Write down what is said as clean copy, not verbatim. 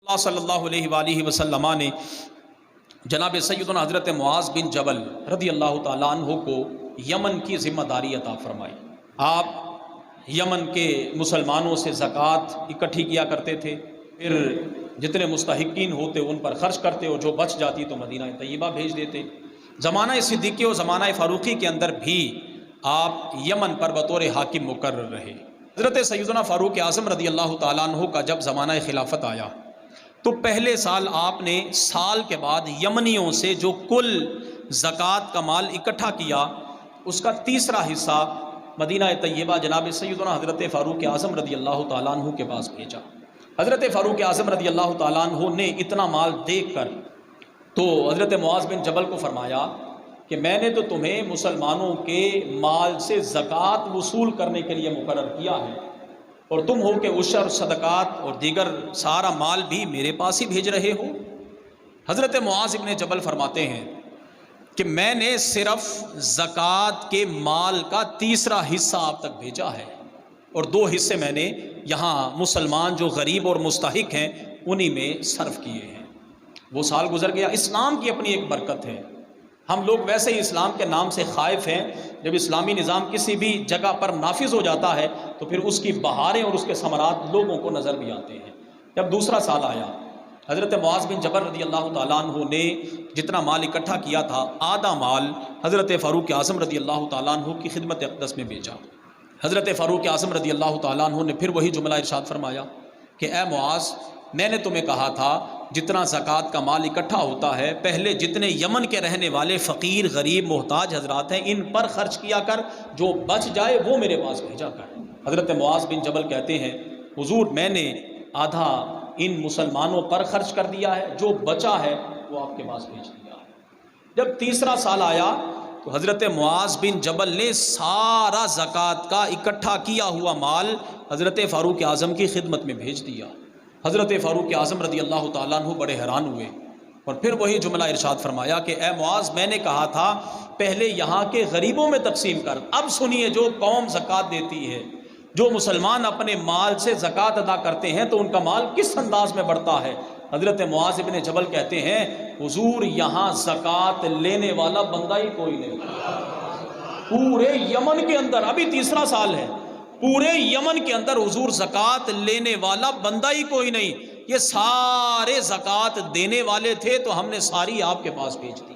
اللہ صلی اللہ علیہ وآلہ وسلم نے جناب سیدنا حضرت معاذ بن جبل رضی اللہ تعالیٰ عنہ کو یمن کی ذمہ داری عطا فرمائی۔ آپ یمن کے مسلمانوں سے زکوٰۃ اکٹھی کیا کرتے تھے، پھر جتنے مستحقین ہوتے ان پر خرچ کرتے اور جو بچ جاتی تو مدینہ طیبہ بھیج دیتے۔ زمانہ صدیقی اور زمانہ فاروقی کے اندر بھی آپ یمن پر بطور حاکم مقرر رہے۔ حضرت سیدنا فاروق اعظم رضی اللہ تعالیٰ عنہ کا جب زمانہ خلافت آیا تو پہلے سال آپ نے سال کے بعد یمنیوں سے جو کل زکوٰۃ کا مال اکٹھا کیا اس کا تیسرا حصہ مدینہ طیبہ جناب سیدنا حضرت فاروق اعظم رضی اللہ تعالیٰ عنہ کے پاس بھیجا۔ حضرت فاروق اعظم رضی اللہ تعالیٰ عنہ نے اتنا مال دیکھ کر تو حضرت معاذ بن جبل کو فرمایا کہ میں نے تو تمہیں مسلمانوں کے مال سے زکوٰۃ وصول کرنے کے لیے مقرر کیا ہے، اور تم ہو کہ عشر، صدقات اور دیگر سارا مال بھی میرے پاس ہی بھیج رہے ہو۔ حضرت معاذ بن جبل فرماتے ہیں کہ میں نے صرف زکوٰۃ کے مال کا تیسرا حصہ آپ تک بھیجا ہے، اور 2 حصے میں نے یہاں مسلمان جو غریب اور مستحق ہیں انہی میں صرف کیے ہیں۔ وہ سال گزر گیا۔ اسلام کی اپنی ایک برکت ہے، ہم لوگ ویسے ہی اسلام کے نام سے خائف ہیں۔ جب اسلامی نظام کسی بھی جگہ پر نافذ ہو جاتا ہے تو پھر اس کی بہاریں اور اس کے ثمرات لوگوں کو نظر بھی آتے ہیں۔ جب دوسرا سال آیا، حضرت معاذ بن جبل رضی اللہ تعالیٰ عنہ نے جتنا مال اکٹھا کیا تھا آدھا مال حضرت فاروق اعظم رضی اللہ تعالیٰ عنہ کی خدمت اقدس میں بھیجا۔ حضرت فاروق اعظم رضی اللہ تعالیٰ عنہ نے پھر وہی جملہ ارشاد فرمایا کہ اے معاذ، میں نے تمہیں کہا تھا جتنا زکوٰۃ کا مال اکٹھا ہوتا ہے پہلے جتنے یمن کے رہنے والے فقیر، غریب، محتاج حضرات ہیں ان پر خرچ کیا کر، جو بچ جائے وہ میرے پاس بھیجا کر۔ حضرت معاذ بن جبل کہتے ہیں حضور میں نے آدھا ان مسلمانوں پر خرچ کر دیا ہے، جو بچا ہے وہ آپ کے پاس بھیج دیا ہے۔ جب تیسرا سال آیا تو حضرت معاذ بن جبل نے سارا زکوٰۃ کا اکٹھا کیا ہوا مال حضرت فاروق اعظم کی خدمت میں بھیج دیا۔ حضرت فاروق اعظم رضی اللہ تعالیٰ عنہ بڑے حیران ہوئے اور پھر وہی جملہ ارشاد فرمایا کہ اے معاذ، میں نے کہا تھا پہلے یہاں کے غریبوں میں تقسیم کر، اب سنیے جو قوم زکوٰۃ دیتی ہے، جو مسلمان اپنے مال سے زکوٰۃ ادا کرتے ہیں تو ان کا مال کس انداز میں بڑھتا ہے۔ حضرت معاذ بن جبل کہتے ہیں حضور یہاں زکوٰۃ لینے والا بندہ ہی کوئی نہیں، پورے یمن کے اندر، ابھی تیسرا سال ہے، پورے یمن کے اندر حضور زکوٰۃ لینے والا بندہ ہی کوئی نہیں، یہ سارے زکوٰۃ دینے والے تھے تو ہم نے ساری آپ کے پاس بھیج دی۔